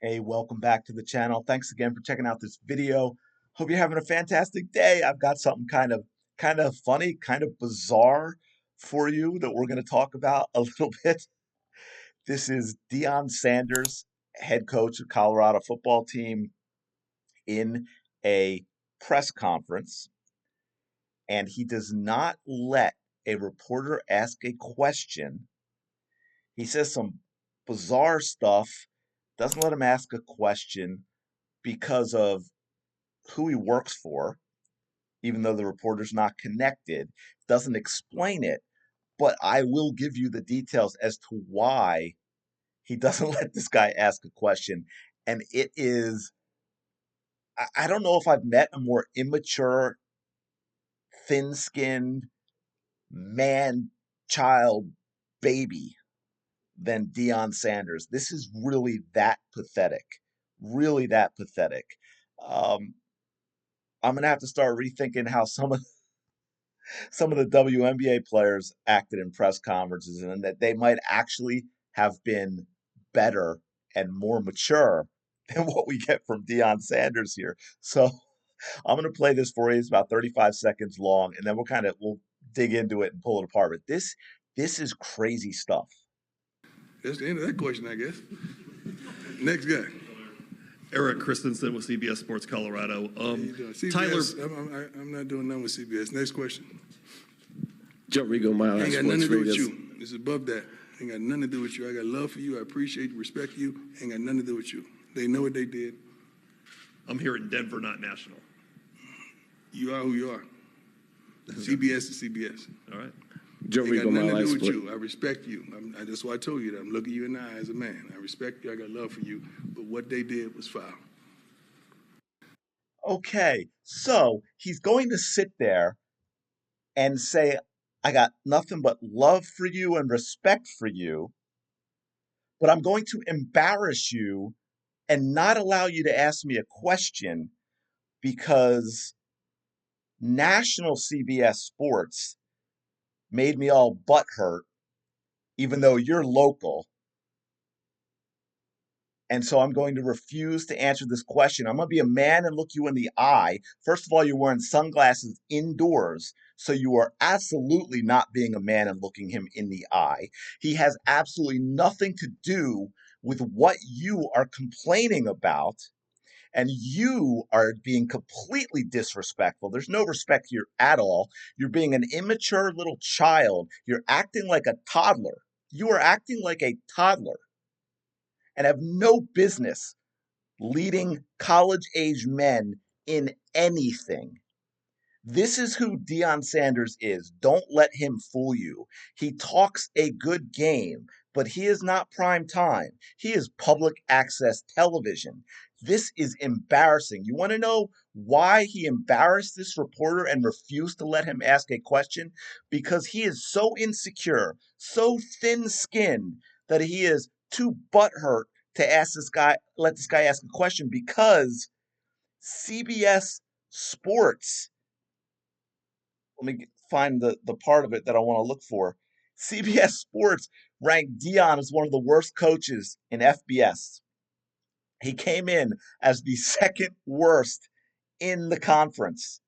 Hey, welcome back to the channel. Thanks again for checking out this video. Hope you're having a fantastic day. I've got something kind of funny, kind of bizarre for you that we're going to talk about a little bit. This is Deion Sanders, head coach of Colorado football team, in a press conference, and he does not let a reporter ask a question. He says some bizarre stuff, doesn't let him ask a question because of who he works for, even though the reporter's not connected, doesn't explain it. But I will give you the details as to why he doesn't let this guy ask a question. And it is, I don't know if I've met a more immature, thin skinned man child baby than Deion Sanders. This is really that pathetic. Really that pathetic. Um, I'm going to have to start rethinking how some of the WNBA players acted in press conferences and that they might actually have been better and more mature than what we get from Deion Sanders here. So I'm going to play this for you. It's about 35 seconds long, and then we'll dig into it and pull it apart. But this is crazy stuff. That's the end of that question, I guess. Next guy. Eric Christensen with CBS Sports Colorado. CBS, Tyler, I'm not doing nothing with CBS. Next question. Joe Rigo, Mile High Ain't got Sports nothing to do with Radio. you. This is above that. Ain't got nothing to do with you. I got love for you. I appreciate you, respect you. Ain't got nothing to do with you. They know what they did. I'm here in Denver, not national. You are who you are. CBS is CBS. All right. Joe Ain't got Rigo, nothing Mile to High do with Sports. you. I respect you. That's why I told you that. I'm looking you in the eye as a man. I respect you. I got love for you. But what they did was foul. Okay, so he's going to sit there and say, I got nothing but love for you and respect for you, but I'm going to embarrass you and not allow you to ask me a question because national CBS Sports made me all butthurt, even though you're local. And so I'm going to refuse to answer this question. I'm going to be a man and look you in the eye. First of all, you're wearing sunglasses indoors. So you are absolutely not being a man and looking him in the eye. He has absolutely nothing to do with what you are complaining about. And you are being completely disrespectful. There's no respect here at all. You're being an immature little child. You're acting like a toddler. You are acting like a toddler and have no business leading college age men in anything. This is who Deion Sanders is. Don't let him fool you. He talks a good game, but he is not prime time. He is public access television. This is embarrassing. You want to know why he embarrassed this reporter and refused to let him ask a question? Because he is so insecure, so thin-skinned that he is too butthurt to let this guy ask a question because CBS Sports, let me find the part of it that I want to look for. CBS Sports ranked Deion as one of the worst coaches in FBS. He came in as the second worst in the conference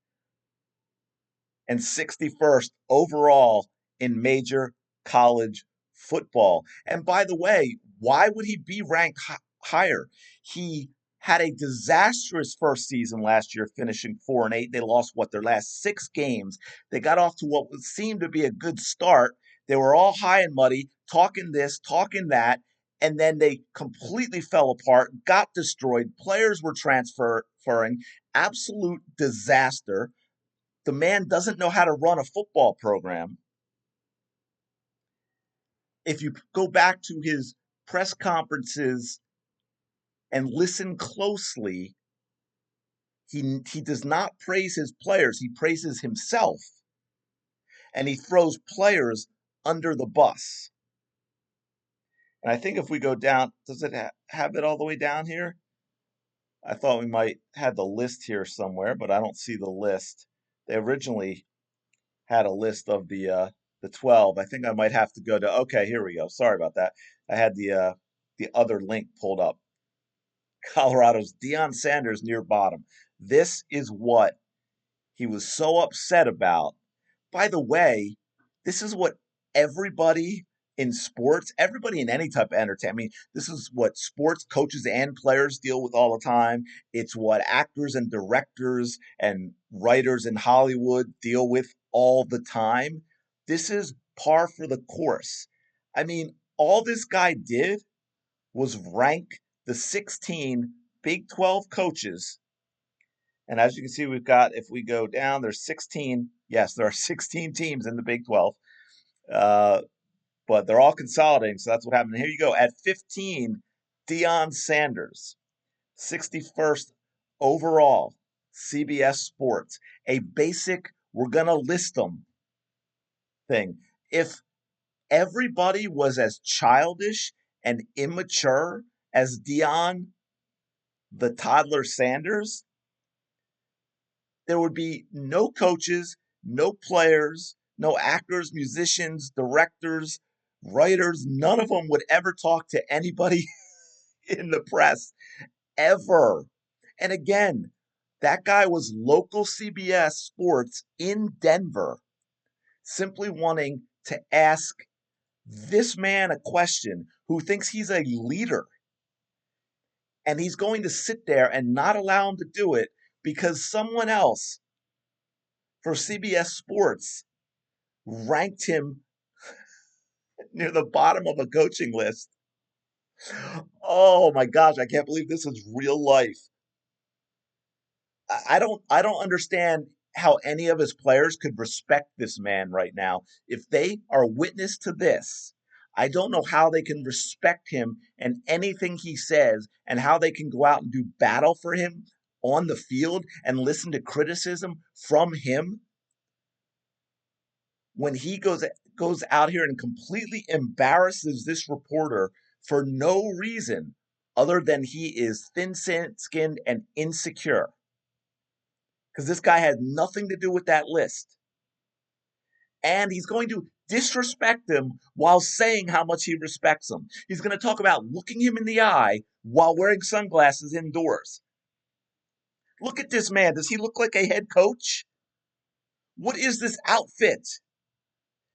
and 61st overall in major college football. And by the way, why would he be ranked higher? He had a disastrous first season last year, finishing 4-8. They lost their last 6 games. They got off to what seemed to be a good start. They were all high and muddy, talking this, talking that, and then they completely fell apart, got destroyed. Players were transferring, absolute disaster. The man doesn't know how to run a football program. If you go back to his press conferences and listen closely, he does not praise his players. He praises himself. And he throws players under the bus. And I think if we go down, does it have it all the way down here? I thought we might have the list here somewhere, but I don't see the list. They originally had a list of the 12. I think I might have to go to, okay, here we go. Sorry about that. I had the other link pulled up. Colorado's Deion Sanders near bottom. This is what he was so upset about. By the way, this is what everybody in sports, everybody in any type of entertainment, I mean, this is what sports coaches and players deal with all the time. It's what actors and directors and writers in Hollywood deal with all the time. This is par for the course. I mean, all this guy did was rank the 16 Big 12 coaches. And as you can see, we've got, if we go down, there's 16. Yes, there are 16 teams in the Big 12, uh, but they're all consolidating. So that's what happened. Here you go. At 15, Deion Sanders, 61st overall, CBS Sports. A basic, we're going to list them thing. If everybody was as childish and immature as Deion, the toddler Sanders, there would be no coaches, no players, no actors, musicians, directors, writers. None of them would ever talk to anybody in the press ever. And again, that guy was local CBS Sports in Denver, simply wanting to ask this man a question who thinks he's a leader. And he's going to sit there and not allow him to do it because someone else for CBS Sports ranked him near the bottom of a coaching list. Oh my gosh, I can't believe this is real life. I don't understand how any of his players could respect this man right now. If they are witness to this, I don't know how they can respect him and anything he says and how they can go out and do battle for him on the field and listen to criticism from him when he goes out here and completely embarrasses this reporter for no reason other than he is thin-skinned and insecure. Because this guy had nothing to do with that list. And he's going to disrespect him while saying how much he respects him. He's going to talk about looking him in the eye while wearing sunglasses indoors. Look at this man. Does he look like a head coach? What is this outfit?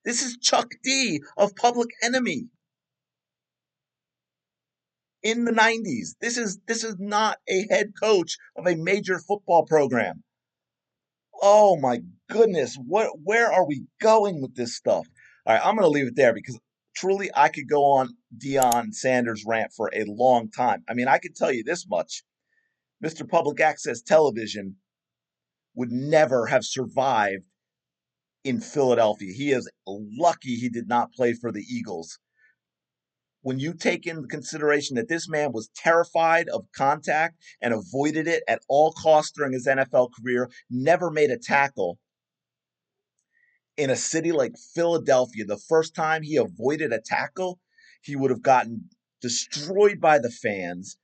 This is Chuck D of Public Enemy in the 90s. This is not a head coach of a major football program. Oh my goodness, where are we going with this stuff? All right, I'm going to leave it there because truly I could go on Deion Sanders rant for a long time. I mean, I could tell you this much. Mr. Public Access Television would never have survived in Philadelphia. He is lucky he did not play for the Eagles. When you take into consideration that this man was terrified of contact and avoided it at all costs during his NFL career, never made a tackle in a city like Philadelphia, the first time he avoided a tackle, he would have gotten destroyed by the fans.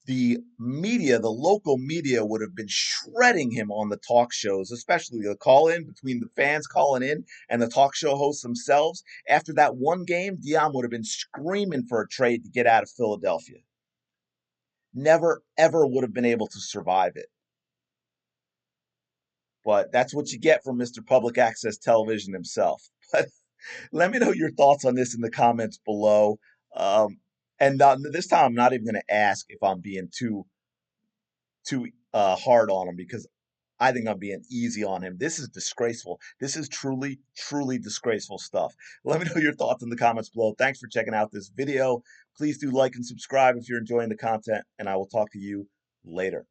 The media, the local media, would have been shredding him on the talk shows, especially the call in between the fans calling in and the talk show hosts themselves. After that one game, Deion would have been screaming for a trade to get out of Philadelphia. Never, ever would have been able to survive it. But that's what you get from Mr. Public Access Television himself. But let me know your thoughts on this in the comments below. And this time, I'm not even going to ask if I'm being too hard on him because I think I'm being easy on him. This is disgraceful. This is truly, truly disgraceful stuff. Let me know your thoughts in the comments below. Thanks for checking out this video. Please do like and subscribe if you're enjoying the content, and I will talk to you later.